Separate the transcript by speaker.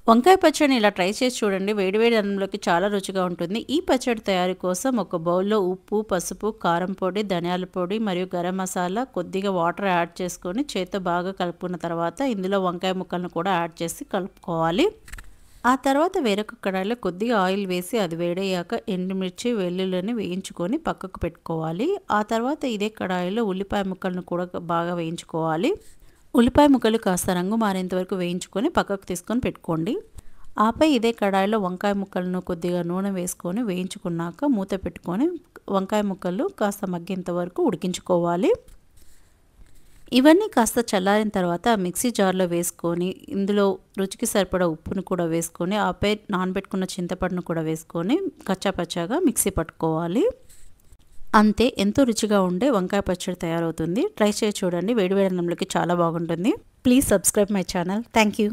Speaker 1: వంకాయ పచ్చడిని ఇలా ట్రై చేసి చూడండి. వేడివేడి అన్నంలోకి చాలా రుచిగా ఉంటుంది. ఈ పచ్చడి తయారీ కోసం ఒక బౌల్‌లో ఉప్పు, పసుపు, కారం పొడి, ధనియాల పొడి మరియు గరం మసాలా, కొద్దిగా వాటర్ యాడ్ చేసుకొని చేత్తో బాగా కలుపుకున్న తర్వాత ఇందులో వంకాయ ముక్కలను కూడా యాడ్ చేసి కలుపుకోవాలి. ఆ తర్వాత వేరొక కడాయిలో కొద్దిగా ఆయిల్ వేసి అది వేడయ్యాక ఎండుమిర్చి, వెల్లుల్లిని వేయించుకొని పక్కకు పెట్టుకోవాలి. ఆ తర్వాత ఇదే కడాయిలో ఉల్లిపాయ ముక్కలను కూడా బాగా వేయించుకోవాలి. ఉల్లిపాయ ముక్కలు కాస్త రంగు మారేంత వరకు వేయించుకొని పక్కకు తీసుకొని పెట్టుకోండి. ఆపై ఇదే కడాయిలో వంకాయ ముక్కలను కొద్దిగా నూనె వేసుకొని వేయించుకున్నాక మూత పెట్టుకొని వంకాయ ముక్కలు కాస్త మగ్గేంత వరకు ఉడికించుకోవాలి. ఇవన్నీ కాస్త చల్లారిన తర్వాత మిక్సీ జార్లో వేసుకొని ఇందులో రుచికి సరిపడా ఉప్పును కూడా వేసుకొని ఆపై నానబెట్టుకున్న చింతపండును కూడా వేసుకొని కచ్చాపచ్చాగా మిక్సీ పట్టుకోవాలి. అంతే, ఎంతో రుచిగా ఉండే వంకాయ పచ్చడి తయారవుతుంది. ట్రై చేసి చూడండి. వేడివేడి అన్నంలోకి చాలా బాగుంటుంది. Please subscribe my channel. Thank you.